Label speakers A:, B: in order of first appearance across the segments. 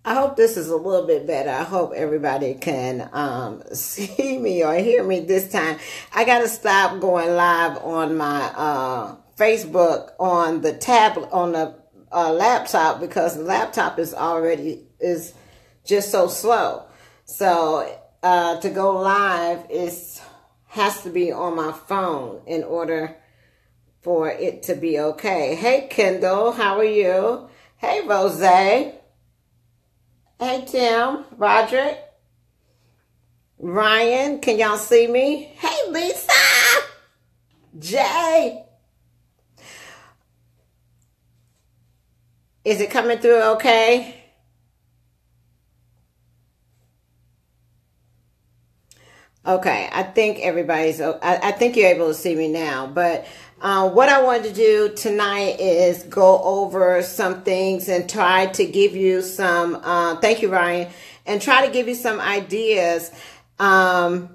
A: I hope this is a little bit better. I hope everybody can see me or hear me this time. I got to stop going live on my Facebook on the tablet, on the laptop, because the laptop is just so slow. So to go live has to be on my phone in order for it to be okay. Hey, Kendall, how are you? Hey, Rose. Hey, Tim, Roderick, Ryan, can y'all see me? Hey, Lisa, Jay. Is it coming through okay? Okay, I think everybody's, I think you're able to see me now, but what I wanted to do tonight is go over some things and try to give you some, thank you, Ryan, and try to give you some ideas, try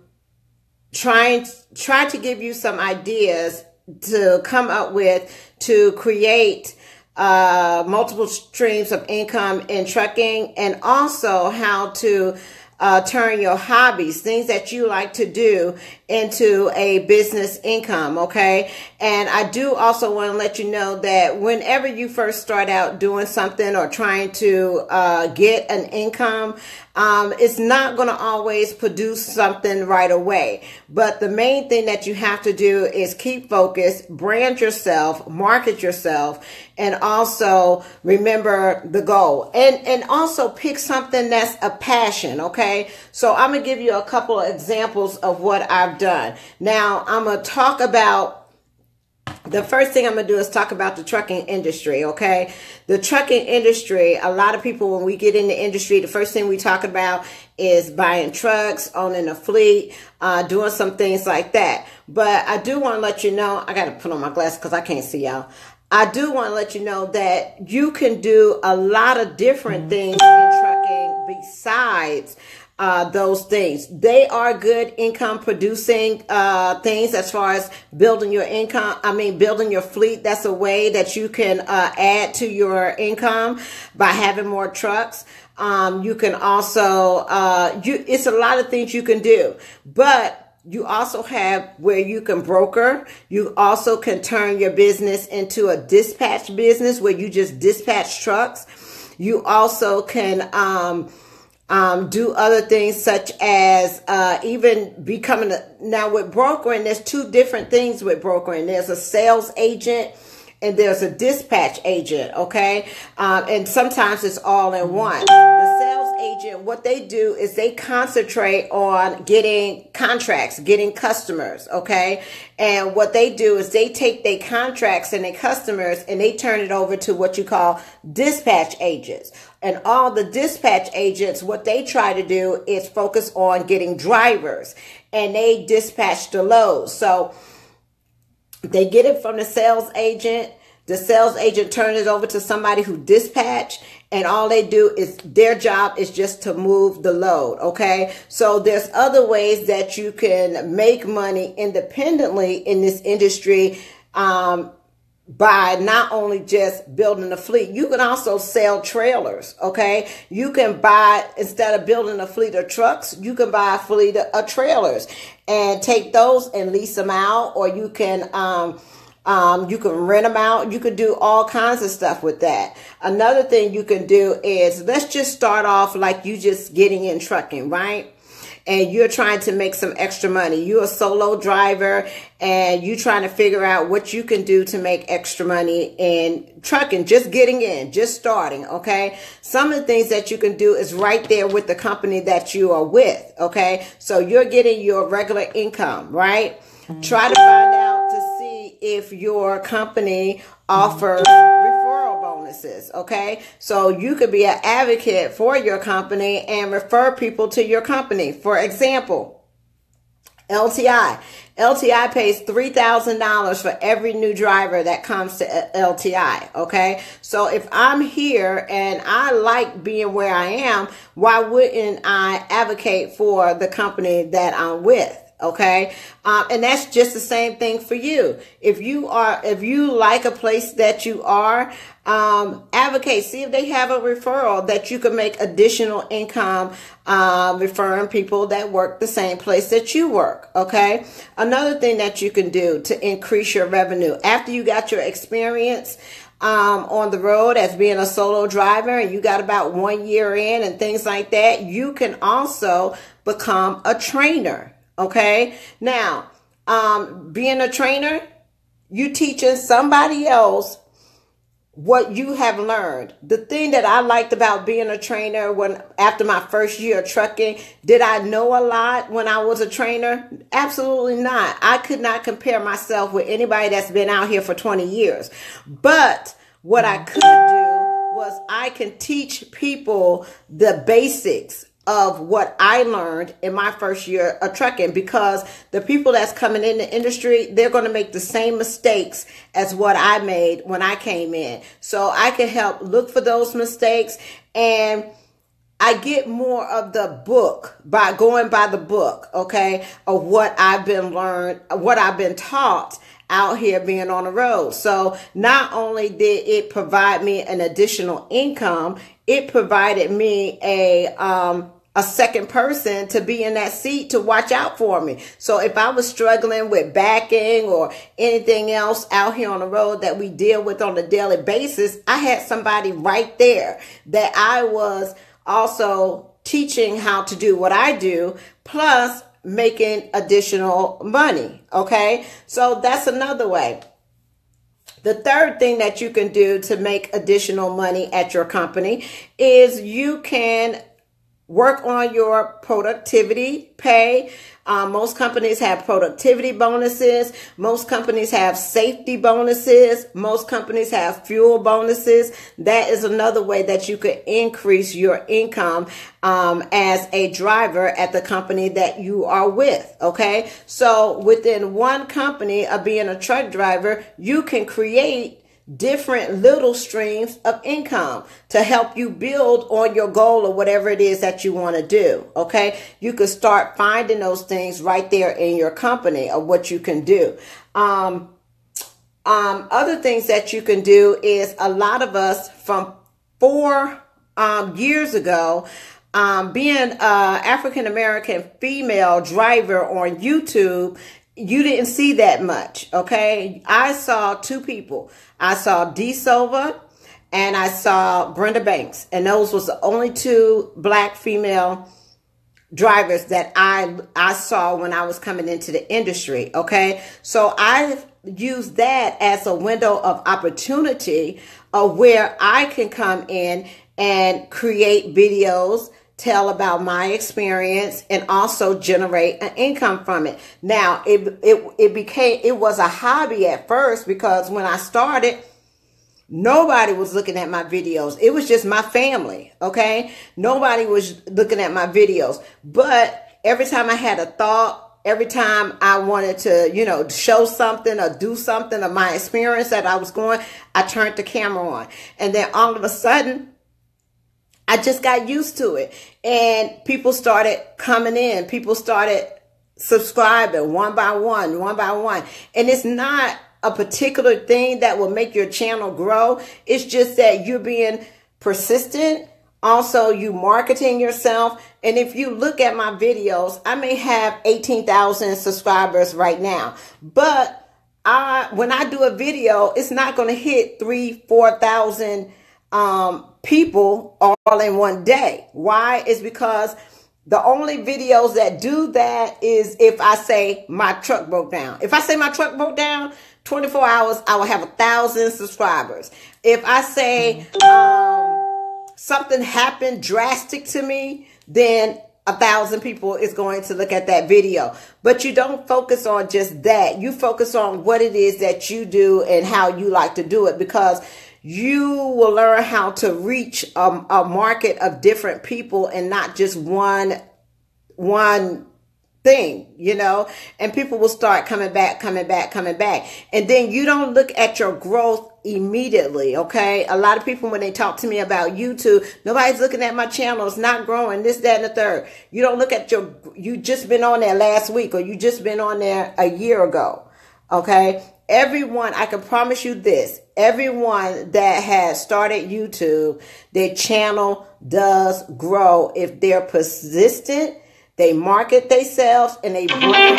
A: to give you some ideas to come up with to create multiple streams of income in trucking, and also how to turn your hobbies, things that you like to do, into a business income, okay? And I do also want to let you know that whenever you first start out doing something or trying to get an income, it's not going to always produce something right away. But the main thing that you have to do is keep focused, brand yourself, market yourself, and also remember the goal. And also pick something that's a passion, okay? So I'm going to give you a couple of examples of what I've done. Now, I'm going to talk about, the first thing I'm going to do is talk about the trucking industry, okay? The trucking industry, a lot of people, when we get in the industry, the first thing we talk about is buying trucks, owning a fleet, doing some things like that. But I do want to let you know, I got to put on my glasses because I can't see y'all. I do want to let you know that you can do a lot of different things in trucking besides those things. They are good income producing things as far as building your income. Building your fleet. That's a way that you can add to your income by having more trucks. You can also, it's a lot of things you can do, but you also have where you can broker. You also can turn your business into a dispatch business where you just dispatch trucks. You also can do other things such as even becoming now with brokering, there's two different things with brokering. There's a sales agent and there's a dispatch agent, okay? And sometimes it's all in one. The sales agent, what they do is they concentrate on getting contracts, getting customers, okay? And what they do is they take their contracts and their customers and they turn it over to what you call dispatch agents. And all the dispatch agents, what they try to do is focus on getting drivers, and they dispatch the loads. So they get it from the sales agent. The sales agent turns it over to somebody who dispatch, and all they do is their job is just to move the load. Okay. So there's other ways that you can make money independently in this industry, by not only just building a fleet. You can also sell trailers, okay? You can buy, instead of building a fleet of trucks, you can buy a fleet of trailers and take those and lease them out, or you can rent them out. You can do all kinds of stuff with that. Another thing you can do is, let's just start off like you just getting in trucking, right? And you're trying to make some extra money. You're a solo driver and you're trying to figure out what you can do to make extra money in trucking, just getting in, just starting, okay? Some of the things that you can do is right there with the company that you are with, okay? So you're getting your regular income, right? Try to find out to see if your company offers referral bonuses, okay? So you could be an advocate for your company and refer people to your company. For example, LTI. LTI pays $3,000 for every new driver that comes to LTI, okay? So if I'm here and I like being where I am, why wouldn't I advocate for the company that I'm with? Okay. And that's just the same thing for you. If you like a place that you are, advocate, see if they have a referral that you can make additional income, referring people that work the same place that you work. Okay. Another thing that you can do to increase your revenue after you got your experience, on the road as being a solo driver and you got about 1 year in and things like that, you can also become a trainer. Okay. Now, being a trainer, you teaching somebody else what you have learned. The thing that I liked about being a trainer after my first year of trucking, did I know a lot when I was a trainer? Absolutely not. I could not compare myself with anybody that's been out here for 20 years. But what I could do was I can teach people the basics of what I learned in my first year of trucking, because the people that's coming in the industry, they're going to make the same mistakes as what I made when I came in. So I can help look for those mistakes, and I get more of the book by going by the book, okay, of what I've been taught out here being on the road. So not only did it provide me an additional income, it provided me a second person to be in that seat to watch out for me. So if I was struggling with backing or anything else out here on the road that we deal with on a daily basis, I had somebody right there that I was also teaching how to do what I do, plus making additional money. Okay. So that's another way. The third thing that you can do to make additional money at your company is you can work on your productivity pay. Most companies have productivity bonuses. Most companies have safety bonuses. Most companies have fuel bonuses. That is another way that you could increase your income as a driver at the company that you are with. Okay. So within one company of being a truck driver, you can create different little streams of income to help you build on your goal or whatever it is that you want to do. Okay. You can start finding those things right there in your company of what you can do. Other things that you can do is a lot of us from 4 years ago, being an African-American female driver on YouTube, you didn't see that much. Okay. I saw 2 people. I saw Dee Silva and I saw Brenda Banks. And those was the only 2 black female drivers that I saw when I was coming into the industry. Okay. So I've used that as a window of opportunity of where I can come in and create videos, tell about my experience, and also generate an income from it. Now, it was a hobby at first, because when I started, nobody was looking at my videos. It was just my family, okay? Nobody was looking at my videos. But every time I had a thought, every time I wanted to, show something or do something of my experience that I was going, I turned the camera on. And then all of a sudden, I just got used to it, and people started coming in. People started subscribing one by one. And it's not a particular thing that will make your channel grow. It's just that you're being persistent. Also, you marketing yourself. And if you look at my videos, I may have 18,000 subscribers right now, but when I do a video, it's not going to hit 3,000-4,000 people all in one day. Why? It's because the only videos that do that is if I say my truck broke down. If I say my truck broke down, 24 hours, I will have 1,000 subscribers. If I say something happened drastic to me, then 1,000 people is going to look at that video. But you don't focus on just that. You focus on what it is that you do and how you like to do it, because you will learn how to reach a market of different people and not just one thing, and people will start coming back. And then you don't look at your growth immediately. Okay. A lot of people, when they talk to me about YouTube, nobody's looking at my channel. It's not growing, this, that, and the third. You don't look at you just been on there last week, or you just been on there a year ago. Okay. Everyone, I can promise you this, everyone that has started YouTube, their channel does grow if they're persistent, they market themselves, and they brand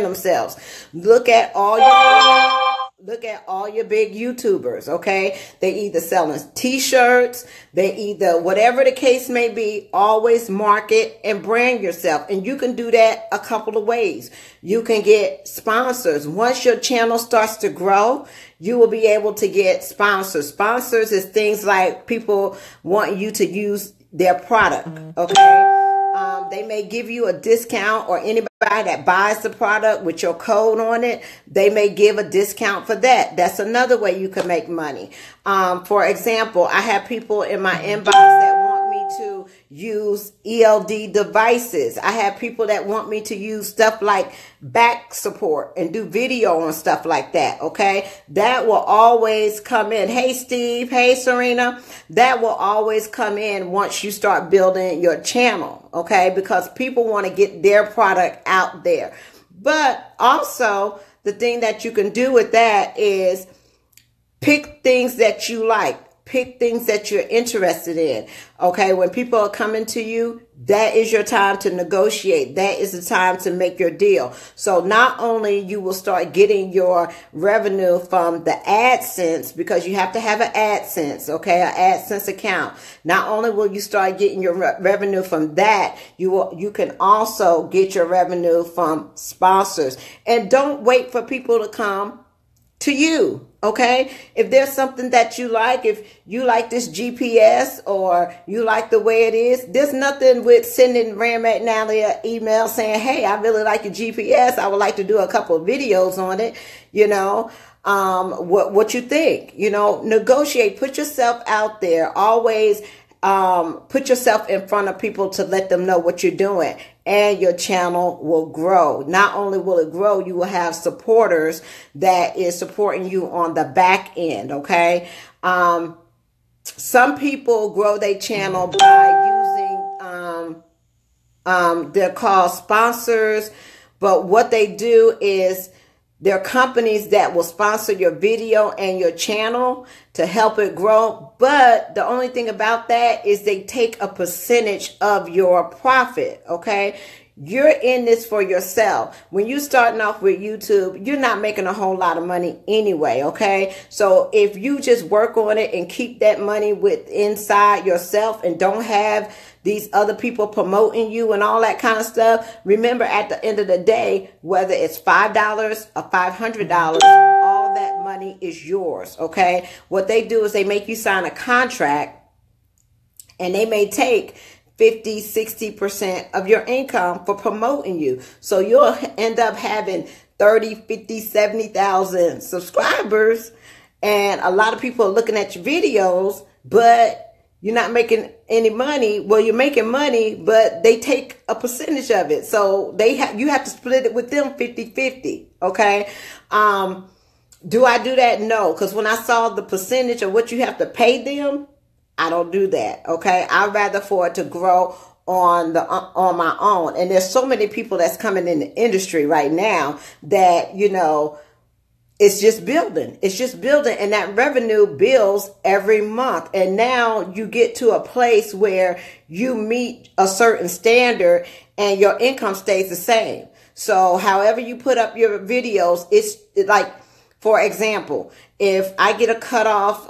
A: themselves. Look at all your big YouTubers, okay? They either selling t-shirts, they either, whatever the case may be, always market and brand yourself. And you can do that a couple of ways. You can get sponsors. Once your channel starts to grow, you will be able to get sponsors. Sponsors is things like people want you to use their product, okay? They may give you a discount, or anybody that buys the product with your code on it, they may give a discount for that. That's another way you can make money. For example, I have people in my inbox that want me to use ELD devices. I have people that want me to use stuff like back support and do video on stuff like that. Okay. That will always come in. Hey, Steve. Hey, Serena. That will always come in once you start building your channel. Okay. Because people want to get their product out there. But also the thing that you can do with that is pick things that you like. Pick things that you're interested in. Okay. When people are coming to you, that is your time to negotiate. That is the time to make your deal. So not only you will start getting your revenue from the AdSense, because you have to have an AdSense, okay, an AdSense account. Not only will you start getting your revenue from that, you can also get your revenue from sponsors. And don't wait for people to come to you. Okay. If there's something that you like, if you like this GPS or you like the way it is, there's nothing with sending Ram at Natalie an email saying, hey, I really like your GPS. I would like to do a couple of videos on it. You know, what you think, you know, negotiate, put yourself out there. Always put yourself in front of people to let them know what you're doing, and your channel will grow. Not only will it grow, you will have supporters that is supporting you on the back end. Okay. Some people grow their channel by using, they're called sponsors, but what they do is there are companies that will sponsor your video and your channel to help it grow. But the only thing about that is they take a percentage of your profit. Okay. You're in this for yourself. When you're starting off with YouTube, you're not making a whole lot of money anyway. Okay. So if you just work on it and keep that money inside yourself and don't have these other people promoting you and all that kind of stuff, remember at the end of the day, whether it's $5 or $500, all that money is yours. Okay. What they do is they make you sign a contract, and they may take 50, 60% of your income for promoting you. So you'll end up having 30, 50, 70,000 subscribers. And a lot of people are looking at your videos, but you're not making any money. Well, you're making money, but they take a percentage of it. So you have to split it with them 50-50. Okay. Do I do that? No. Because when I saw the percentage of what you have to pay them, I don't do that. Okay. I'd rather for it to grow on my own. And there's so many people that's coming in the industry right now that, you know, it's just building. It's just building. And that revenue builds every month. And now you get to a place where you meet a certain standard and your income stays the same. So however you put up your videos, it's like, for example, if I get a cutoff,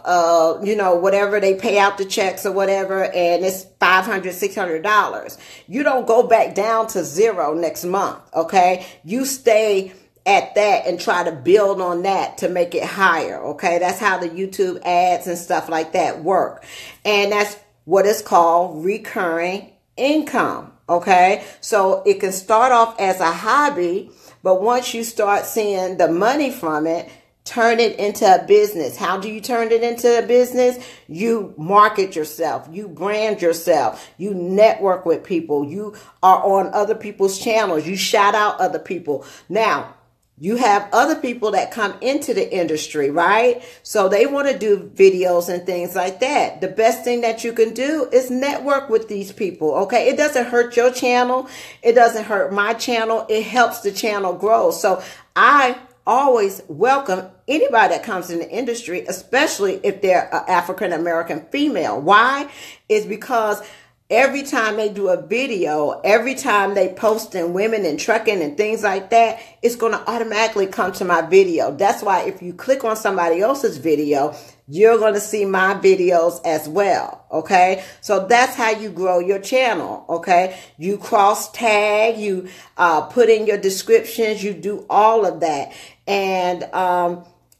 A: you know, whatever they pay out the checks or whatever, and it's $500, $600, you don't go back down to zero next month. Okay. You stay at that and try to build on that to make it higher. Okay. That's how the YouTube ads and stuff like that work. And that's what is called recurring income. Okay. So it can start off as a hobby, but once you start seeing the money from it, turn it into a business. How do you turn it into a business? You market yourself. You brand yourself. You network with people. You are on other people's channels. You shout out other people. Now, you have other people that come into the industry, right? So they want to do videos and things like that. The best thing that you can do is network with these people, okay? It doesn't hurt your channel. It doesn't hurt my channel. It helps the channel grow. So I always welcome anybody that comes in the industry, especially if they're an African-American female. Why? It's because every time they do a video, every time they post in women and trucking and things like that, it's going to automatically come to my video. That's why if you click on somebody else's video, you're going to see my videos as well. Okay. So that's how you grow your channel. Okay. You cross tag, you put in your descriptions, you do all of that. And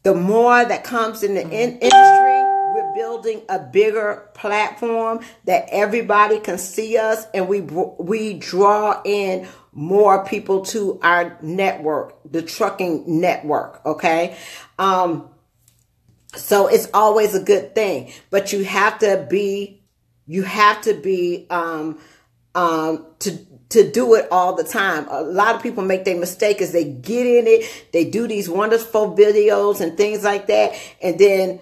A: the more that comes in the industry, we're building a bigger platform that everybody can see us, and we draw in more people to our network, the trucking network. Okay. So it's always a good thing, but you have to be to do it all the time. A lot of people make their mistake is they get in it, they do these wonderful videos and things like that, and then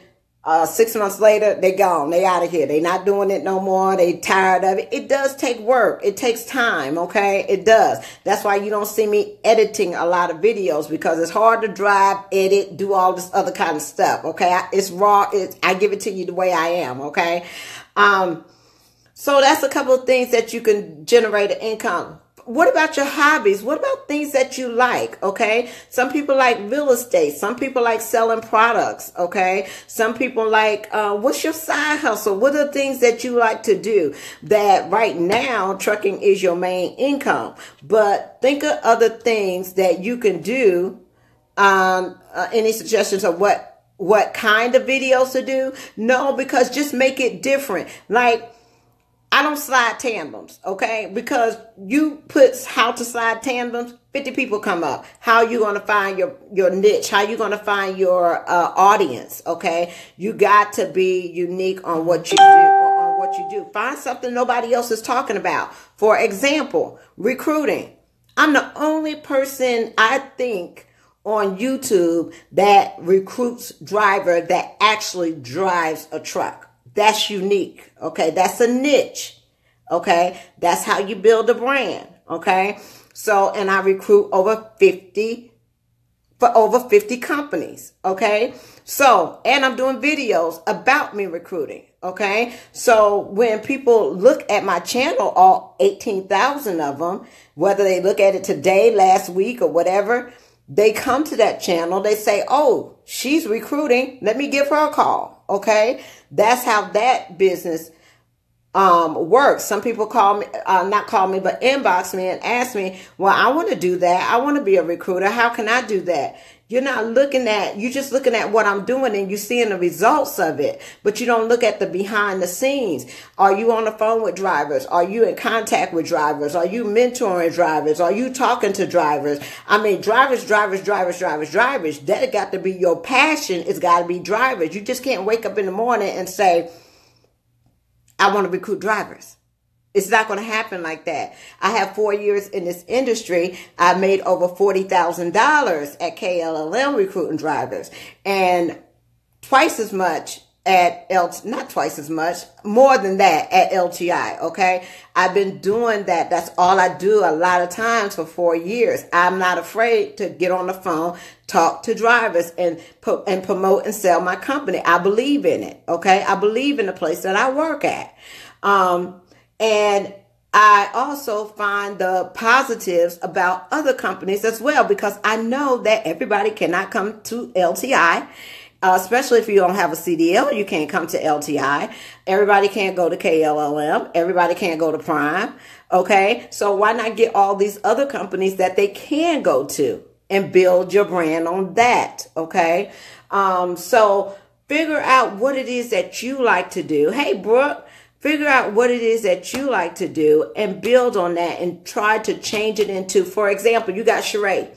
A: 6 months later, they gone. They out of here. They not doing it no more. They tired of it. It does take work. It takes time. Okay. It does. That's why you don't see me editing a lot of videos, because it's hard to drive, edit, do all this other kind of stuff. Okay. It's raw. I give it to you the way I am. Okay. So that's a couple of things that you can generate an income. What about your hobbies? What about things that you like? Okay. Some people like real estate. Some people like selling products. Okay. Some people like, what's your side hustle? What are the things that you like to do? That right now, trucking is your main income, but think of other things that you can do. Any suggestions of what kind of videos to do? No, because just make it different. Like, I don't slide tandems, okay? Because you put how to slide tandems, 50 people come up. How are you going to find your niche? How are you going to find your audience, okay? You got to be unique on what you do, or on what you do. Find something nobody else is talking about. For example, recruiting. I'm the only person, I think, on YouTube that recruits driver that actually drives a truck. That's unique. Okay. That's a niche. Okay. That's how you build a brand. Okay. So, and I recruit over 50 companies. Okay. So, and I'm doing videos about me recruiting. Okay. So when people look at my channel, all 18,000 of them, whether they look at it today, last week, or whatever, they come to that channel. They say, oh, she's recruiting. Let me give her a call. Okay. That's how that business works. Some people call me, not call me, but inbox me and ask me, well, I want to do that. I want to be a recruiter. How can I do that? You're just looking at what I'm doing, and you're seeing the results of it, but you don't look at the behind the scenes. Are you on the phone with drivers? Are you in contact with drivers? Are you mentoring drivers? Are you talking to drivers? I mean, drivers. That got to be your passion. It's got to be drivers. You just can't wake up in the morning and say, I want to recruit drivers. It's not going to happen like that. I have 4 years in this industry. I made over $40,000 at KLLM recruiting drivers, and twice as much at not twice as much, more than that at LTI. Okay. I've been doing that. That's all I do a lot of times for 4 years. I'm not afraid to get on the phone, talk to drivers, and promote and sell my company. I believe in it. Okay. I believe in the place that I work at. And I also find the positives about other companies as well, because I know that everybody cannot come to LTI, especially if you don't have a CDL. You can't come to LTI. Everybody can't go to KLLM. Everybody can't go to Prime. Okay. So why not get all these other companies that they can go to and build your brand on that? Okay. So figure out what it is that you like to do. Hey, Brooke. Figure out what it is that you like to do and build on that and try to change it into, for example, you got Sheree.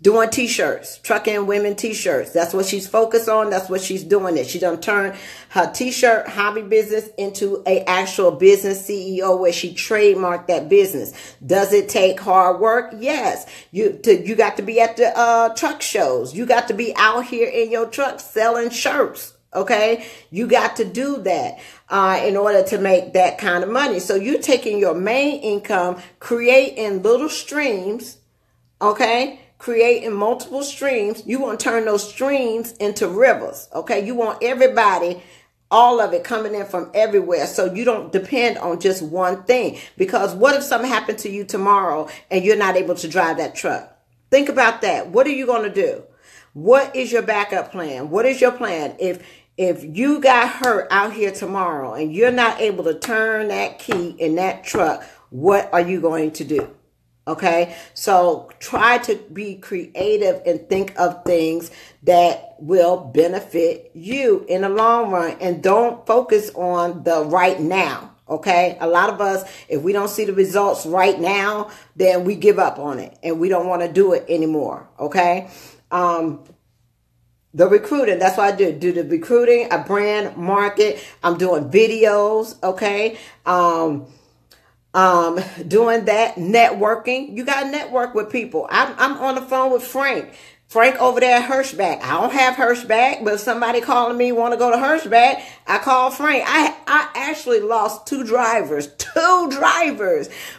A: doing t-shirts, trucking women t-shirts. That's what she's focused on. That's what she's doing. She done turned her t-shirt hobby business into a actual business CEO where she trademarked that business. Does it take hard work? Yes. You got to be at the truck shows. You got to be out here in your truck selling shirts. Okay, you got to do that in order to make that kind of money. So you're taking your main income, creating little streams, okay, creating multiple streams. You want to turn those streams into rivers, okay? You want everybody, all of it coming in from everywhere, so you don't depend on just one thing. Because what if something happened to you tomorrow and you're not able to drive that truck? Think about that. What are you going to do? What is your backup plan? What is your plan? If you got hurt out here tomorrow and you're not able to turn that key in that truck, what are you going to do? Okay, so try to be creative and think of things that will benefit you in the long run, and don't focus on the right now. Okay, a lot of us, if we don't see the results right now, then we give up on it and we don't want to do it anymore. Okay. The recruiting, that's what I do. Do the recruiting, I brand market. I'm doing videos, okay? Doing that, networking. You got to network with people. I'm on the phone with Frank. Frank over there at Hirschback. I don't have Hirschback, but if somebody calling me want to go to Hirschback, I call Frank. I actually lost two drivers,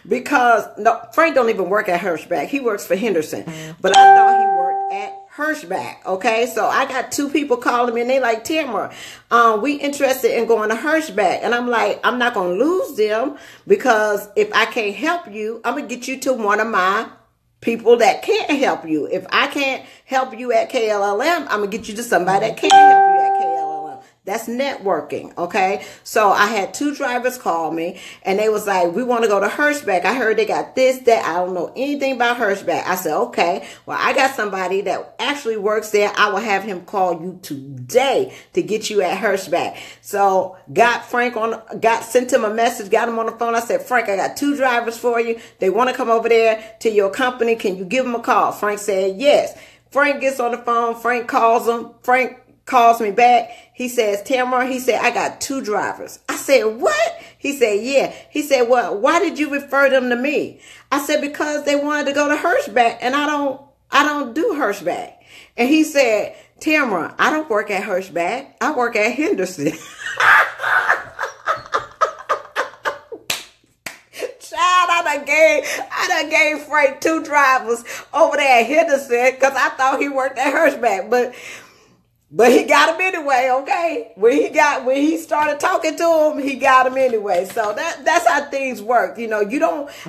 A: because no, Frank don't even work at Hirschback. He works for Henderson, but I thought he worked at Hirschback. Okay, so I got two people calling me and they like, Tamara, we interested in going to Hirschback. And I'm like, I'm not going to lose them, because if I can't help you, I'm going to get you to one of my people that can't help you. If I can't help you at KLLM, I'm going to get you to somebody that can help you at KLLM. That's networking, okay? So I had two drivers call me, and they was like, we want to go to Hirschback. I heard they got this, that. I don't know anything about Hirschback. I said, okay, well, I got somebody that actually works there. I will have him call you today to get you at Hirschback. So sent him a message, got him on the phone. I said, Frank, I got two drivers for you. They want to come over there to your company. Can you give them a call? Frank said, yes. Frank gets on the phone. Frank calls him. Frank calls me back. He says, Tamara, he said, I got two drivers. I said, what? He said, yeah. He said, well, why did you refer them to me? I said, because they wanted to go to Hirschback, and I don't do Hirschback. And he said, Tamara, I don't work at Hirschback. I work at Henderson. Child, I done gave Frank two drivers over there at Henderson because I thought he worked at Hirschback, but he got him anyway, okay? When he started talking to him, he got him anyway. So that's how things work. You know,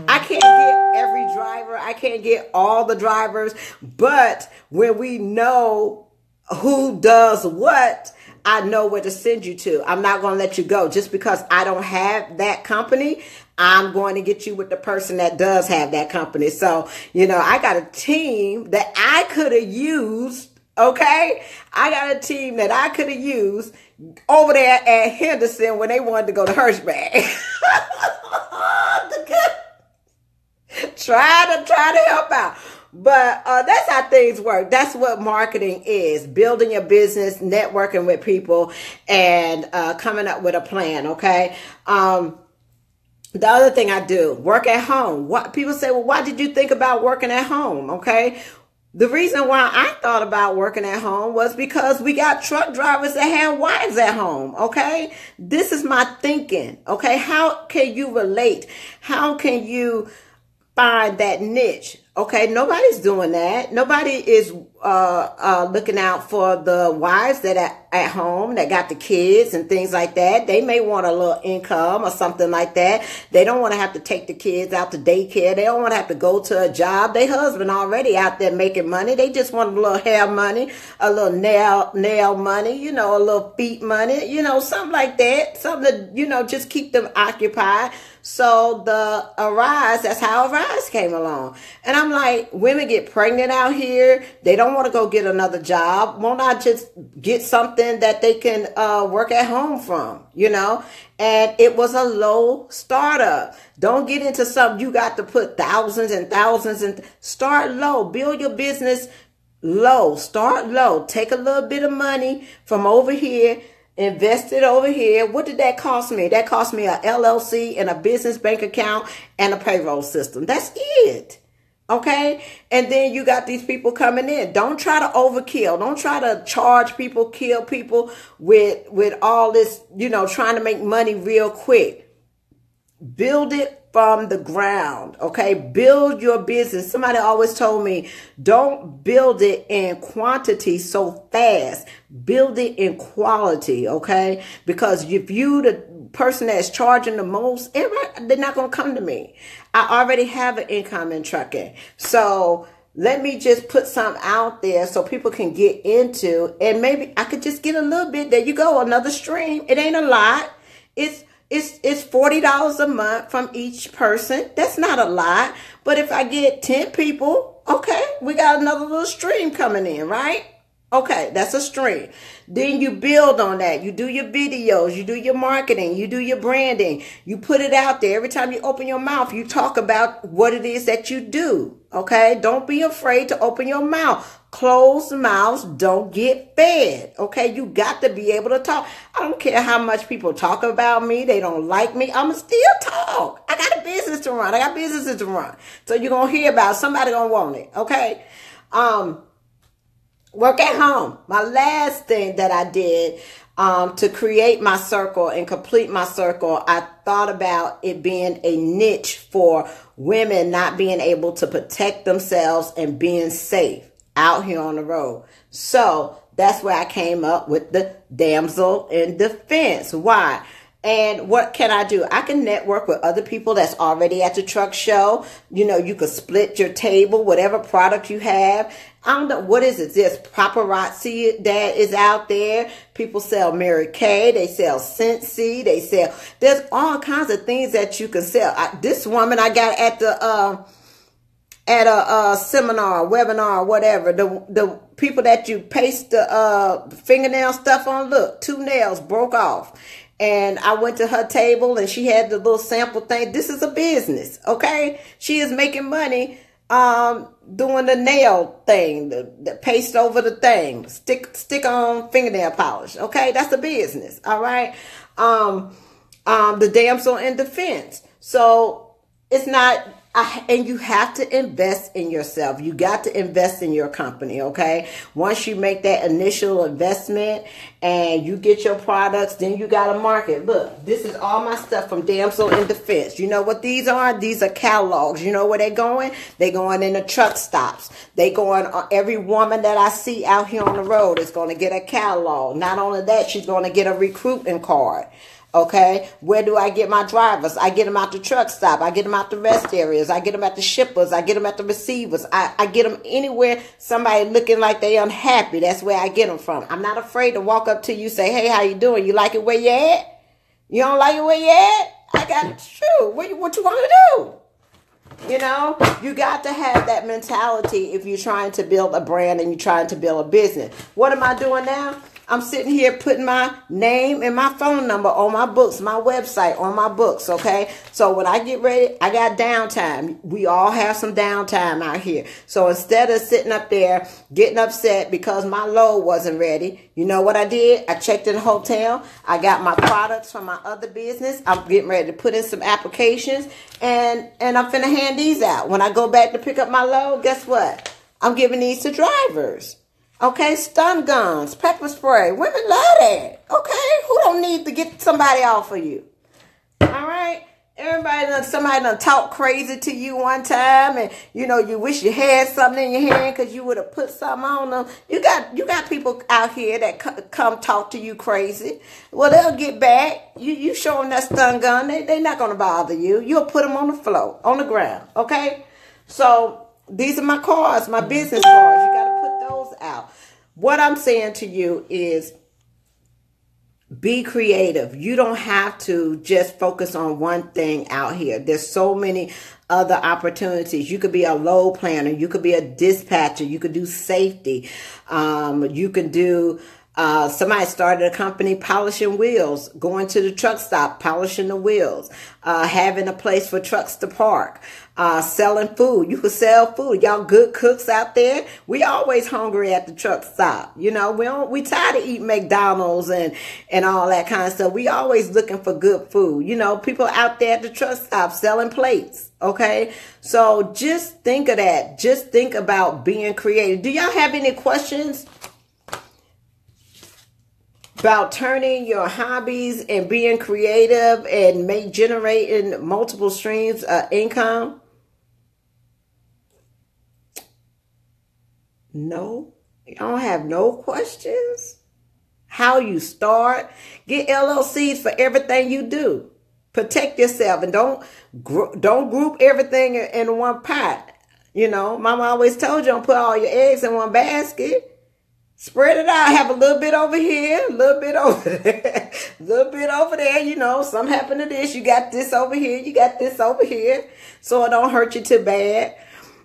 A: I can't get every driver. I can't get all the drivers. But when we know who does what, I know where to send you to. I'm not going to let you go just because I don't have that company. I'm going to get you with the person that does have that company. So, I got a team that I could have used. Okay, I got a team that I could have used over there at Henderson when they wanted to go to Hirschback. try to help out. But that's how things work. That's what marketing is. Building your business, networking with people, and coming up with a plan, okay? The other thing I do, work at home. People say, well, why did you think about working at home, okay? The reason why I thought about working at home was because we got truck drivers that have wives at home, okay? This is my thinking, okay? How can you relate? How can you find that niche? Okay, nobody's doing that. Nobody is looking out for the wives that are at home that got the kids and things like that. They may want a little income or something like that. They don't want to have to take the kids out to daycare. They don't want to have to go to a job. Their husband already out there making money. They just want a little hair money, a little nail money, a little feet money, something like that. Something to, just keep them occupied. So that's how Arise came along. And I'm like, women get pregnant out here. They don't want to go get another job. Won't I just get something that they can work at home from, And it was a low startup. Don't get into something you got to put thousands and thousands and start low. Build your business low. Start low. Take a little bit of money from over here, invest it over here. What did that cost me? That cost me a LLC and a business bank account and a payroll system. That's it. Okay. And then you got these people coming in. Don't try to overkill. Don't try to charge people, kill people with all this, trying to make money real quick. Build it from the ground. Okay. Build your business. Somebody always told me, don't build it in quantity so fast. Build it in quality. Okay. Because if you the person that's charging the most, they're not going to come to me. I already have an income in trucking. So let me just put something out there so people can get into, and maybe I could just get a little bit. There you go. Another stream. It ain't a lot. It's $40 a month from each person. That's not a lot. But if I get 10 people, okay, we got another little stream coming in, right? Okay, that's a stream. Then you build on that. You do your videos, you do your marketing, you do your branding, you put it out there. Every time you open your mouth, you talk about what it is that you do. Okay, don't be afraid to open your mouth. Closed mouths don't get fed. Okay, you got to be able to talk. I don't care how much people talk about me. They don't like me. I'ma still talk. I got a business to run. I got businesses to run. So you're going to hear about it. Somebody going to want it. Okay. Work at home. My last thing that I did to create my circle and complete my circle, I thought about it being a niche for women not being able to protect themselves and being safe out here on the road. So that's where I came up with the damsel in defense. Why? And what can I do? I can network with other people that's already at the truck show. You could split your table, whatever product you have. I don't know. What is it? There's paparazzi that is out there. People sell Mary Kay. They sell Scentsy. There's all kinds of things that you can sell. This woman I got at a seminar, webinar, whatever. The people that you paste the fingernail stuff on, look, 2 nails broke off. And I went to her table and she had the little sample thing. This is a business, okay? She is making money doing the nail thing, the paste over the thing, stick on fingernail polish, okay? That's a business, all right? The damsel in defense. So it's not... and you have to invest in yourself. You got to invest in your company, okay? Once you make that initial investment and you get your products, then you got to market. Look, this is all my stuff from Damsel in Defense. You know what these are? These are catalogs. You know where they're going? They're going in the truck stops. They going, every woman that I see out here on the road is going to get a catalog. Not only that, she's going to get a recruiting card. Okay, where do I get my drivers? I get them out the truck stop. I get them out the rest areas. I get them at the shippers. I get them at the receivers. I get them anywhere somebody looking like they unhappy. That's where I get them from. I'm not afraid to walk up to you, say, hey, how you doing? You like it where you at? You don't like it where you at? I got shoot. What you want to do? You got to have that mentality if you're trying to build a brand and you're trying to build a business. What am I doing now? I'm sitting here putting my name and my phone number on my books, my website on my books, okay? So when I get ready, I got downtime. We all have some downtime out here. So instead of sitting up there getting upset because my load wasn't ready, you know what I did? I checked in the hotel. I got my products from my other business. I'm getting ready to put in some applications, and I'm finna hand these out. When I go back to pick up my load, guess what? I'm giving these to drivers. Okay, stun guns, pepper spray. Women love that. Okay, who don't need to get somebody off of you? All right, somebody done talk crazy to you one time, and you wish you had something in your hand because you would have put something on them. You got people out here that come talk to you crazy. Well, they'll get back. You show them that stun gun, they not gonna bother you. You'll put them on the floor, on the ground. Okay, so these are my cards, my business cards. You gotta put those out. What I'm saying to you is be creative. You don't have to just focus on one thing out here. There's so many other opportunities. You could be a load planner. You could be a dispatcher. You could do safety. You can do... somebody started a company polishing wheels, going to the truck stop, polishing the wheels, having a place for trucks to park. selling food. You could sell food. Y'all good cooks out there. We always hungry at the truck stop. You know, we tired of eating McDonald's and all that kind of stuff. We always looking for good food. You know, people out there at the truck stop selling plates. Okay. So just think of that. Just think about being creative. Do y'all have any questions about turning your hobbies and being creative and generating multiple streams of income? No, you don't have no questions. How you start? Get LLCs for everything you do. Protect yourself and don't group everything in one pot. You know, Mama always told you don't put all your eggs in one basket. Spread it out. Have a little bit over here, a little bit over there, a little bit over there. You know, something happened to this. You got this over here. You got this over here. So it don't hurt you too bad.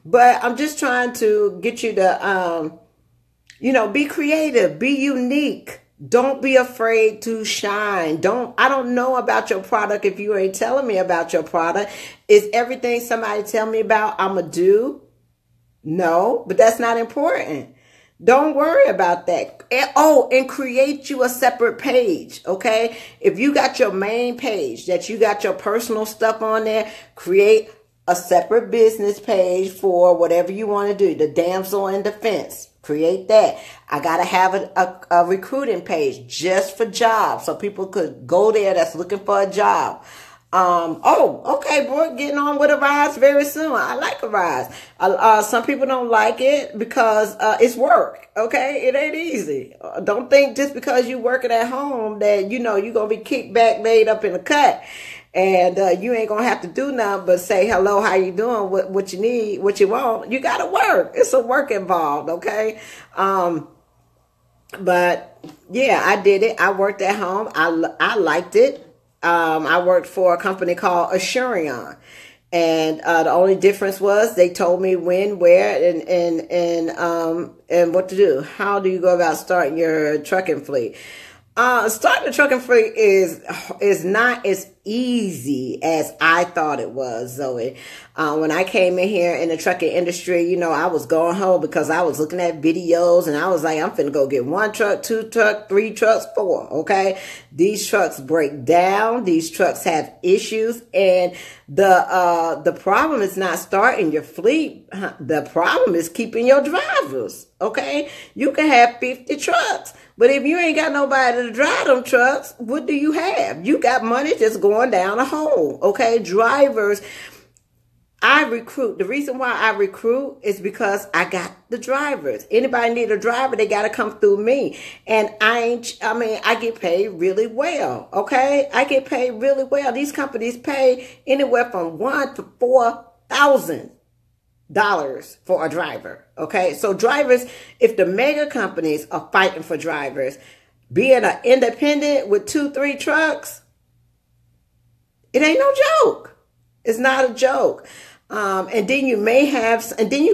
A: But I'm just trying to get you to, you know, be creative, be unique. Don't be afraid to shine. I don't know about your product if you ain't telling me about your product. Is everything somebody tell me about I'ma do? No, but that's not important. Don't worry about that. And create you a separate page, okay? If you got your main page that you got your personal stuff on there, create a separate business page for whatever you want to do. The damsel in defense. Create that. I got to have a recruiting page just for jobs so people could go there that's looking for a job. Okay, boy, getting on with a rise very soon. I like a rise. Some people don't like it because it's work. Okay, it ain't easy. Don't think just because you working at home that you know you're gonna be kicked back, laid up in a cut, and you ain't gonna have to do nothing but say hello, how you doing, what you need, what you want. You gotta work. It's some work involved. Okay, but yeah, I did it. I worked at home. I liked it. I worked for a company called Assurion. And the only difference was they told me when, where, and what to do. How do you go about starting your trucking fleet? Starting a trucking fleet is not as easy as I thought it was, Zoe. When I came in here in the trucking industry, you know, I was going home because I was looking at videos and I was like, I'm finna go get 1 truck, 2 truck, 3 trucks, 4. Okay. These trucks break down. These trucks have issues. And the problem is not starting your fleet. The problem is keeping your drivers. Okay. You can have 50 trucks, but if you ain't got nobody to drive them trucks, what do you have? You got money just going down a hole. Okay. Drivers. I recruit. The reason why I recruit is because I got the drivers. Anybody need a driver, they got to come through me. And I get paid really well. Okay. I get paid really well. These companies pay anywhere from $1,000 to $4,000 for a driver. Okay. So drivers, if the mega companies are fighting for drivers, being an independent with 2, 3 trucks, it ain't no joke. It's not a joke. And then you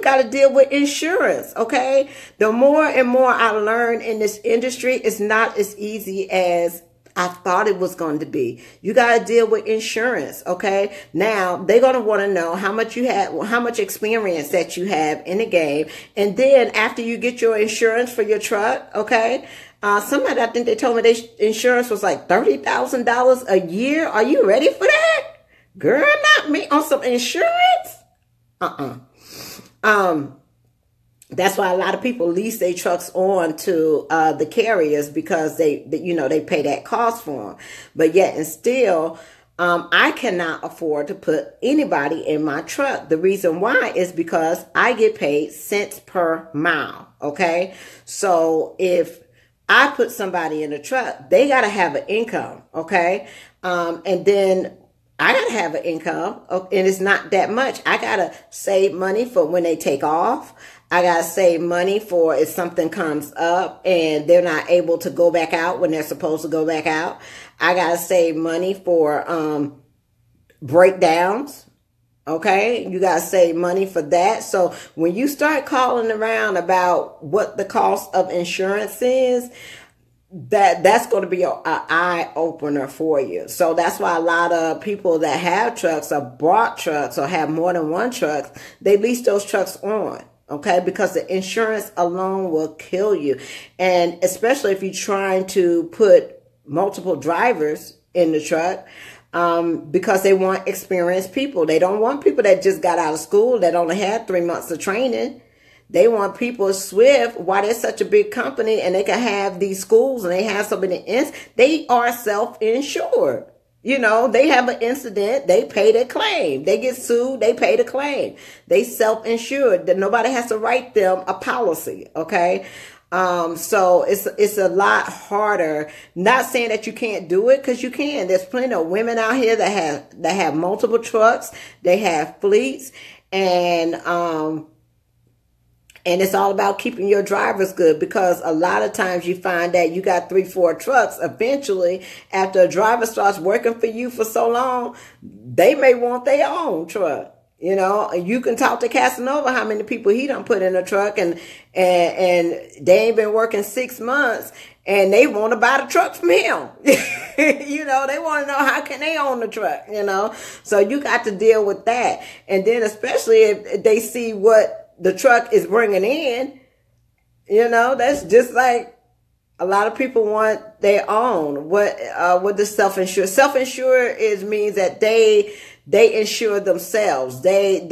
A: got to deal with insurance. Okay. The more and more I learn in this industry, it's not as easy as I thought it was going to be. You got to deal with insurance. Okay. Now they're going to want to know how much you have, how much experience that you have in the game. And then after you get your insurance for your truck, okay. Somebody, I think they told me their insurance was like $30,000 a year. Are you ready for that? Girl, not me on some insurance. That's why a lot of people lease their trucks on to the carriers because they pay that cost for them. But yet and still, I cannot afford to put anybody in my truck. The reason why is because I get paid cents per mile. Okay, so if I put somebody in a truck, they got to have an income. Okay, and then I got to have an income, and it's not that much. I got to save money for when they take off. I got to save money for if something comes up and they're not able to go back out when they're supposed to go back out. I got to save money for breakdowns. Okay, you got to save money for that. So when you start calling around about what the cost of insurance is, that's going to be an eye opener for you. So that's why a lot of people that have trucks or bought trucks or have more than one truck, they lease those trucks on. Okay, because the insurance alone will kill you. And especially if you're trying to put multiple drivers in the truck, because they want experienced people. They don't want people that just got out of school that only had 3 months of training. They want people swift. Why they're such a big company and they can have these schools and they have so many they are self-insured. You know, they have an incident, they pay their claim. They get sued, they pay the claim. They self-insured. That nobody has to write them a policy. Okay. So it's a lot harder. Not saying that you can't do it, because you can. There's plenty of women out here that have multiple trucks. They have fleets, and it's all about keeping your drivers good, because a lot of times you find that you got 3-4 trucks. Eventually, after a driver starts working for you for so long, they may want their own truck. You know, you can talk to Casanova how many people he done put in a truck, and they ain't been working 6 months and they want to buy the truck from him. You know, they want to know how can they own the truck, you know. So you got to deal with that. And then especially if they see what the truck is bringing in, you know, that's just like a lot of people want their own. What does self-insure? Self-insure means that they insure themselves. They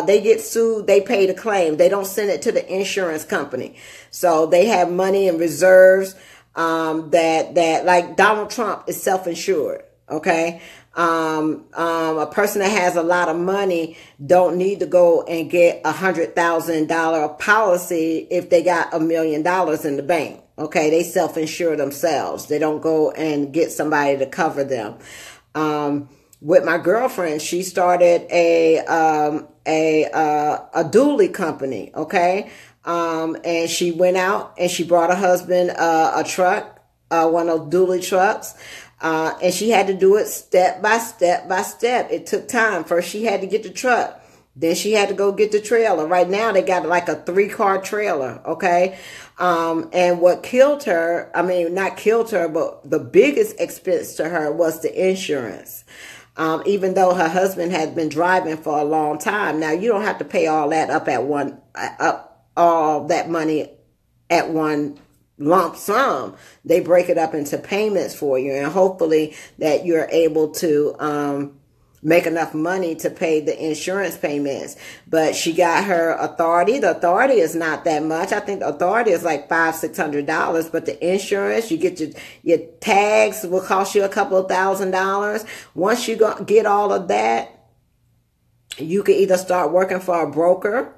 A: get sued, they pay the claim. They don't send it to the insurance company. So they have money in reserves, that like Donald Trump is self-insured. Okay. A person that has a lot of money don't need to go and get $100,000 policy if they got $1 million in the bank. Okay. They self-insure themselves. They don't go and get somebody to cover them. With my girlfriend, she started a dually company. Okay. And she went out and she brought her husband, a truck, one of those dually trucks. And she had to do it step by step by step. It took time. First, she had to get the truck. Then she had to go get the trailer. Right now, they got like a 3-car trailer. Okay. And what killed her, I mean, not killed her, but the biggest expense to her was the insurance. Even though her husband had been driving for a long time. Now, you don't have to pay all that all that money at one lump sum. They break it up into payments for you, and hopefully that you're able to make enough money to pay the insurance payments. But she got her authority. The authority is not that much. I think the authority is like $500-600, but the insurance, you get your tags will cost you a couple of $1,000s. Once you get all of that, you can either start working for a broker,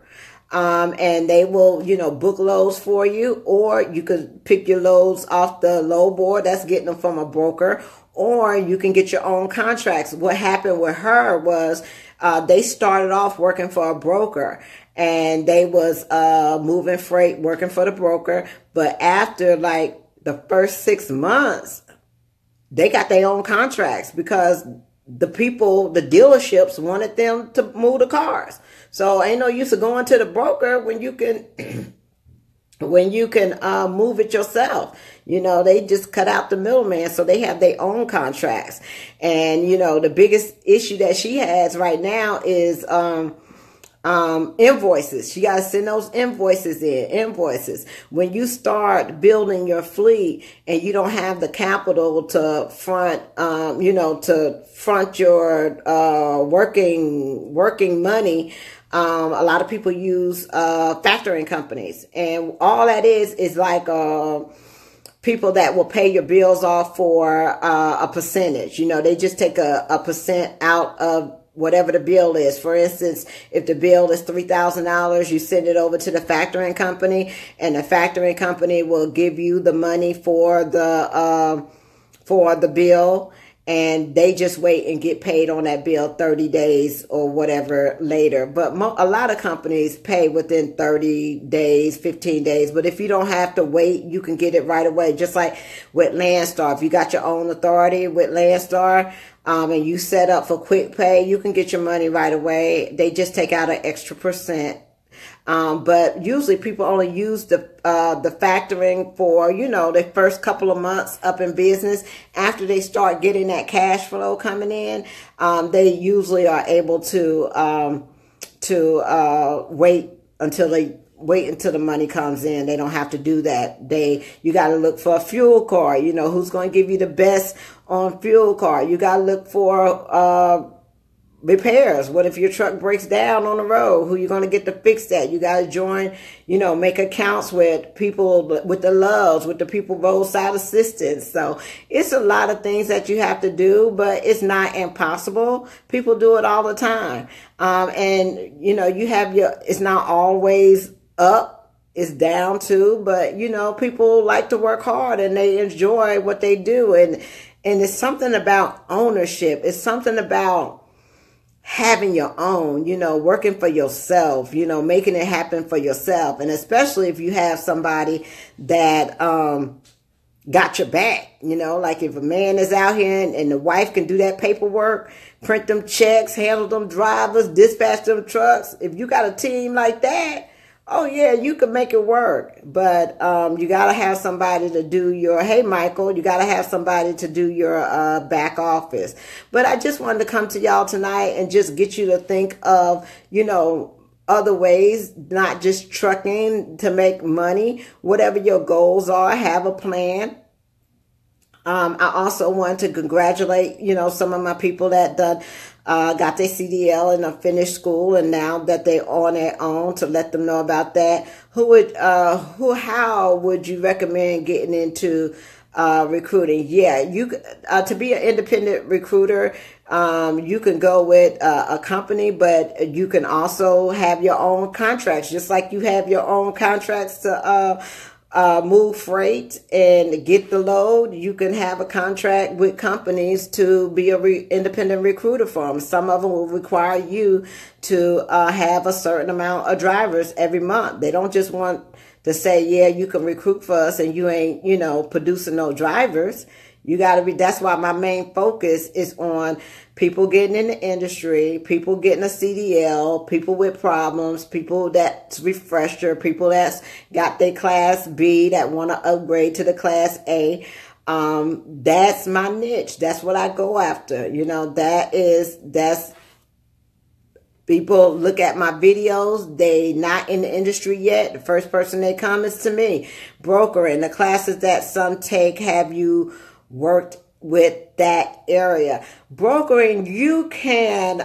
A: and they will, you know, book loads for you, or you could pick your loads off the load board that's getting them from a broker, or you can get your own contracts. What happened with her was, they started off working for a broker, and they was, moving freight, working for the broker. But after like the first 6 months, they got their own contracts because the dealerships wanted them to move the cars. So ain't no use of going to the broker when you can move it yourself. You know, they just cut out the middleman, so they have their own contracts. And, you know, the biggest issue that she has right now is invoices. She got to send those invoices. When you start building your fleet and you don't have the capital to front, your working money, a lot of people use factoring companies, and all that is like people that will pay your bills off for a percentage. You know, they just take a percent out of whatever the bill is. For instance, if the bill is $3,000, you send it over to the factoring company, and the factoring company will give you the money for the bill, and they just wait and get paid on that bill 30 days or whatever later. But a lot of companies pay within 30 days, 15 days. But if you don't have to wait, you can get it right away. Just like with Landstar. If you got your own authority with Landstar, and you set up for quick pay, you can get your money right away. They just take out an extra percent. But usually people only use the factoring for, the first couple of months up in business. After they start getting that cash flow coming in, they usually are able to wait until the money comes in. They don't have to do that. You got to look for a fuel card. Who's going to give you the best on fuel card. You got to look for repairs. What if your truck breaks down on the road? Who you going to get to fix that? You got to join, make accounts with people, with the loves, with the people roadside assistance. So it's a lot of things that you have to do, but it's not impossible. People do it all the time. And it's not always up, it's down too, but people like to work hard and they enjoy what they do. And it's something about ownership. It's something about having your own, working for yourself, making it happen for yourself. And especially if you have somebody that, got your back, like if a man is out here and the wife can do that paperwork, print them checks, handle them drivers, dispatch them trucks. If you got a team like that, oh yeah, you can make it work. But you got to have somebody to do hey Michael, you got to have somebody to do your back office. But I just wanted to come to y'all tonight and just get you to think of, other ways, not just trucking to make money. Whatever your goals are, have a plan. I also want to congratulate, some of my people that got their CDL and finished school, and now that they're on their own, to let them know about that. How would you recommend getting into recruiting? Yeah, to be an independent recruiter, you can go with a company, but you can also have your own contracts, just like you have your own contracts to move freight and get the load. You can have a contract with companies to be a independent recruiter for them. Some of them will require you to have a certain amount of drivers every month. They don't just want to say, yeah, you can recruit for us and you ain't, producing no drivers. You got to be, that's why my main focus is on people getting in the industry, people getting a CDL, people with problems, people that's refresher, people that's got their class B that want to upgrade to the class A. That's my niche. That's what I go after. That's people look at my videos. They not in the industry yet. The first person they come is to me. Brokering, the classes that some take, have you worked with that area? Brokering, you can,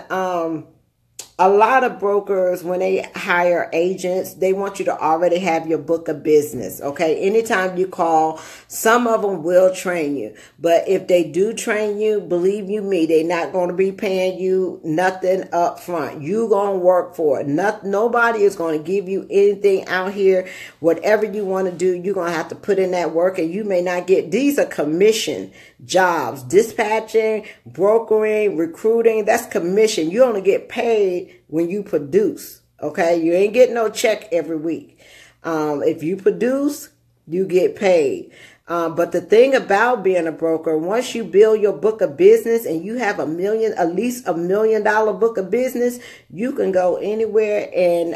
A: a lot of brokers, when they hire agents, they want you to already have your book of business. Okay. Anytime you call, some of them will train you, but if they do train you, believe you me, they're not going to be paying you nothing up front. You going to work for it. Nobody is going to give you anything out here. Whatever you want to do, you're going to have to put in that work, and you may not get, these are commission jobs, dispatching, brokering, recruiting. That's commission. You only get paid when you produce. Okay. You ain't getting no check every week. If you produce, you get paid. But the thing about being a broker, once you build your book of business and you have at least $1 million book of business, you can go anywhere and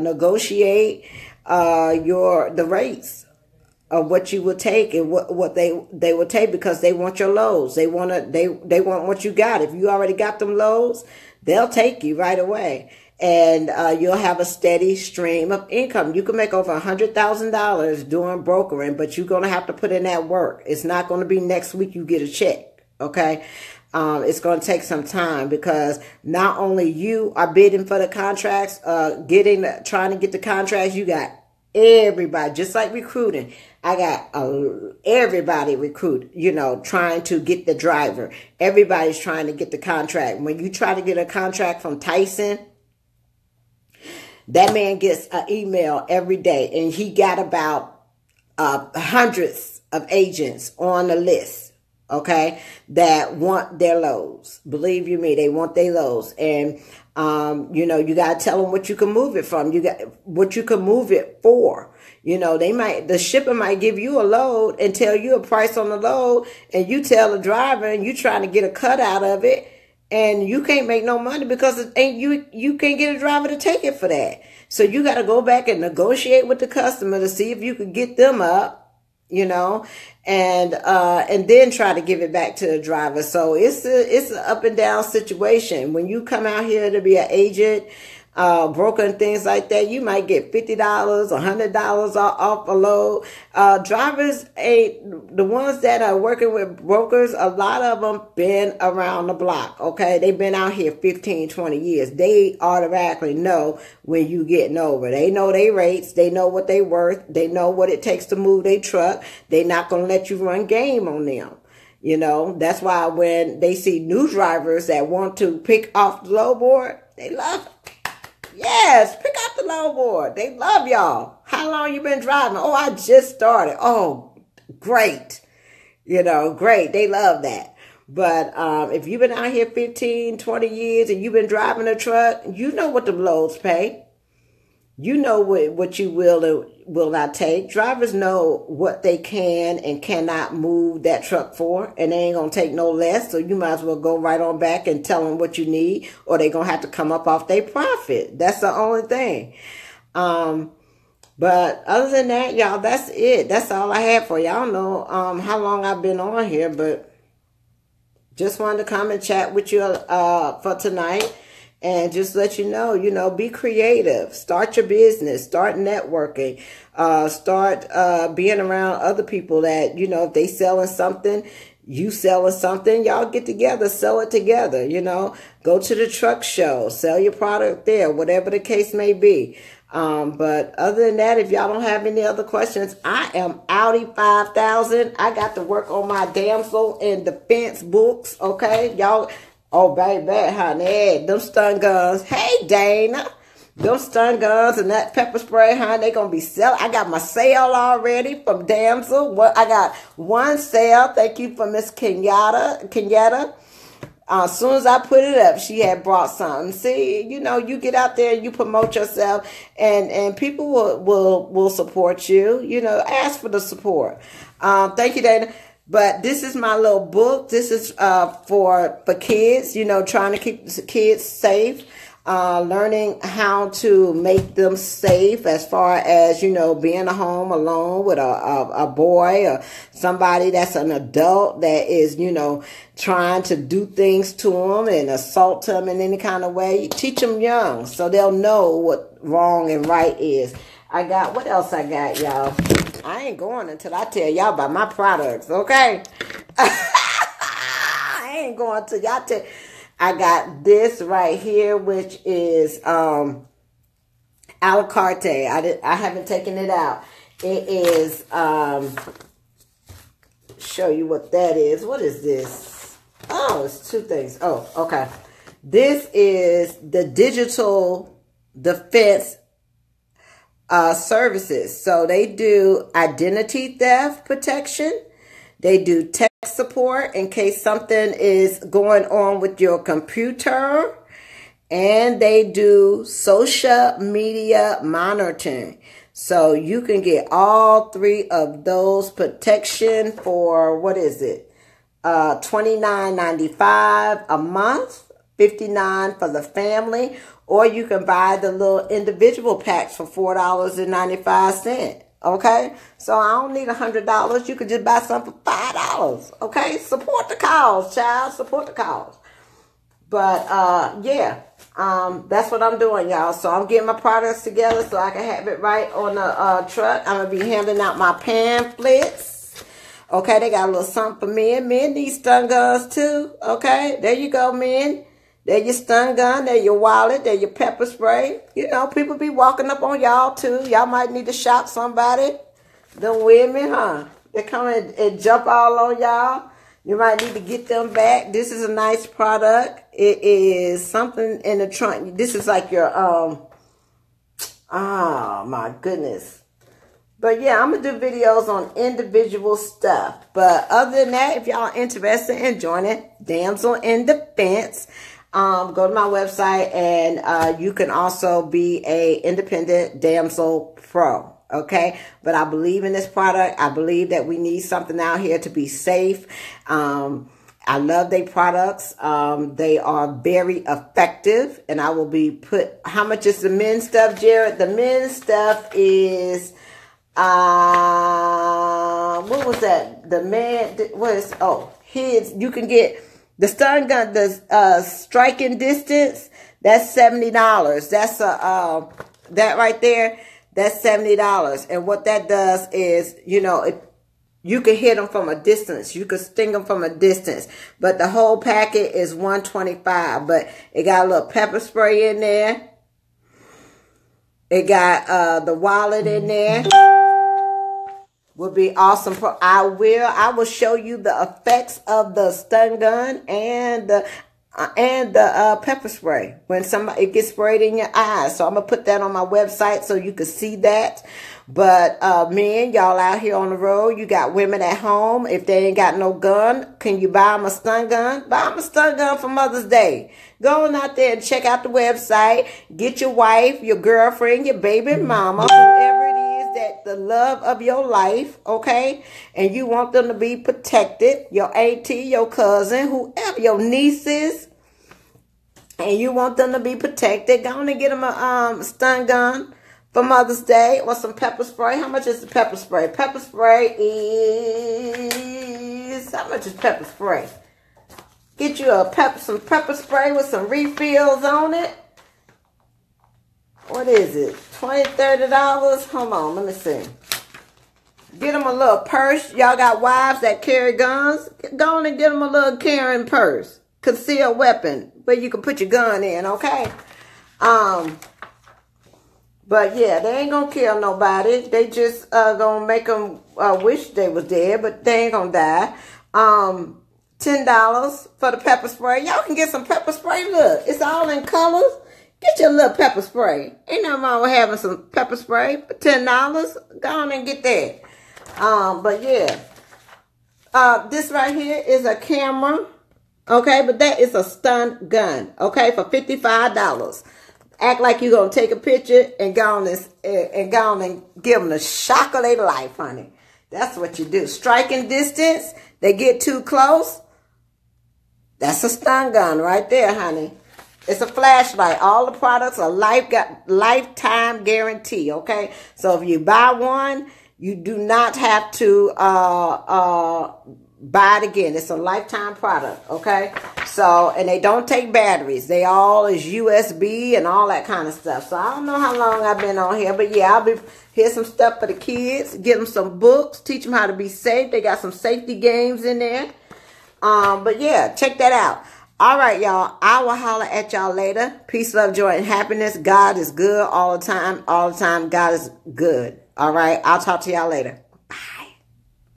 A: negotiate the rates of what you would take and what they would take, because they want your loads. They want what you got. If you already got them loads, they'll take you right away. And you'll have a steady stream of income. You can make over $100,000 doing brokering, but you're going to have to put in that work. It's not going to be next week you get a check. Okay. It's going to take some time, because not only you are bidding for the contracts, trying to get the contracts, you got everybody, just like recruiting. I got everybody trying to get the driver. Everybody's trying to get the contract. When you try to get a contract from Tyson, that man gets an email every day, and he got about hundreds of agents on the list, okay, that want their loads. Believe you me, they want their loads. And you got to tell them what you can move it from. You got what you can move it for. The shipper might give you a load and tell you a price on the load, and you tell the driver and you trying to get a cut out of it. and you can't make no money because it ain't you can't get a driver to take it for that. So you got to go back and negotiate with the customer to see if you could get them up, you know, and then try to give it back to the driver. So it's an up and down situation. When you come out here to be an agent, broker and things like that, you might get $50, $100 off a load. Drivers ain't the ones that are working with brokers. A lot of them been around the block. Okay. They've been out here 15, 20 years. They automatically know when you getting over. They know their rates. They know what they worth. They know what it takes to move their truck. They not going to let you run game on them. You know, that's why when they see new drivers that want to pick off the low board, they love it. Yes, pick up the low board. They love y'all. How long you been driving? Oh, I just started. Oh, great. You know, great. They love that. But if you've been out here 15, 20 years and you've been driving a truck, you know what the loads pay. You know what you will and will not take. Drivers know what they can and cannot move that truck for, and they ain't going to take no less. So you might as well go right on back and tell them what you need, or they're going to have to come up off their profit. That's the only thing. But other than that, y'all, that's it. That's all I have for y'all. I don't know how long I've been on here, but just wanted to come and chat with you for tonight. And just let you know, be creative. Start your business. Start networking. Start being around other people that, if they selling something, you selling something, y'all get together, sell it together, Go to the truck show, sell your product there, whatever the case may be. But other than that, if y'all don't have any other questions, I am outie 5,000. I got to work on my damsel in defense books, okay? Y'all... Oh, baby, honey, them stun guns. Hey, Dana. Them stun guns and that pepper spray, honey, they going to be selling. I got my sale already from Damsel. I got one sale. Thank you for Miss Kenyatta. As soon as I put it up, she had brought something. See, you get out there, you promote yourself, and people will support you. Ask for the support. Thank you, Dana. But this is my little book. This is for kids, trying to keep the kids safe, learning how to make them safe as far as, being at home alone with a boy or somebody that's an adult that is, trying to do things to them and assault them in any kind of way. You teach them young so they'll know what wrong and right is. What else I got, y'all? I ain't going until I tell y'all about my products, okay? I ain't going till y'all tell. I got this right here, which is a la carte. I haven't taken it out. It is, show you what that is. What is this? Oh, it's two things. Oh, okay. This is the digital defense services. So they do identity theft protection. They do tech support in case something is going on with your computer. And they do social media monitoring. So you can get all three of those protection for, what is it? $29.95 a month, $59 for the family. Or you can buy the little individual packs for $4.95. Okay? So I don't need $100. You could just buy some for $5. Okay? Support the cause, child. Support the cause. But, yeah. That's what I'm doing, y'all. So I'm getting my products together so I can have it right on the truck. I'm going to be handing out my pamphlets. Okay? They got a little something for men. Men need stun guns too. Okay? There you go, men. There's your stun gun, there's your wallet, there's your pepper spray. People be walking up on y'all too. Y'all might need to shock somebody. Them women, huh? They come and jump all on y'all. You might need to get them back. This is a nice product. It is something in the trunk. This is like your, oh my goodness. But yeah, I'm going to do videos on individual stuff. But other than that, if y'all are interested in joining Damsel in Defense, go to my website and you can also be a independent damsel pro. Okay. But I believe in this product. I believe that we need something out here to be safe. I love their products. They are very effective, and I will be how much is the men's stuff, Jared? The men's stuff is, what was that? The man, you can get the stun gun, the striking distance, that's $70. That's that right there, that's $70. And what that does is, you can hit them from a distance. You can sting them from a distance. But the whole packet is $125. But it got a little pepper spray in there. It got the wallet in there. Would be awesome. I will show you the effects of the stun gun and the pepper spray when it gets sprayed in your eyes. So I'm gonna put that on my website so you can see that. But men, y'all out here on the road, you got women at home. If they ain't got no gun, can you buy them a stun gun? Buy them a stun gun for Mother's Day. Go on out there and check out the website. Get your wife, your girlfriend, your baby mama, whoever it is that the love of your life, okay? And you want them to be protected. Your auntie, your cousin, whoever, your nieces. And you want them to be protected. Go on and get them a stun gun for Mother's Day, or some pepper spray. How much is the pepper spray? Pepper spray is, how much is pepper spray? Get you some pepper spray with some refills on it. What is it? $20, $30? Hold on, let me see. Get them a little purse. Y'all got wives that carry guns. Go on and get them a little carrying purse. Concealed weapon where you can put your gun in, okay? But yeah, they ain't gonna kill nobody. They just gonna make them wish they was dead, but they ain't gonna die. $10 for the pepper spray. Y'all can get some pepper spray. Look, it's all in colors. Get your little pepper spray. Ain't nothing wrong with having some pepper spray for $10. Go on and get that. But yeah, this right here is a camera. Okay, but that is a stun gun. Okay, for $55. Act like you're going to take a picture and go on and give them the shock of their life, honey. That's what you do. Striking distance, they get too close. That's a stun gun right there, honey. It's a flashlight. All the products are lifetime guarantee, okay? So if you buy one, you do not have to buy it again. It's a lifetime product, okay? So, and they don't take batteries. They all is USB and all that kind of stuff. So I don't know how long I've been on here, but yeah, here's some stuff for the kids. Get them some books. Teach them how to be safe. They got some safety games in there. But yeah, check that out. All right, y'all. I will holler at y'all later. Peace, love, joy, and happiness. God is good all the time. All the time, God is good. All right. I'll talk to y'all later.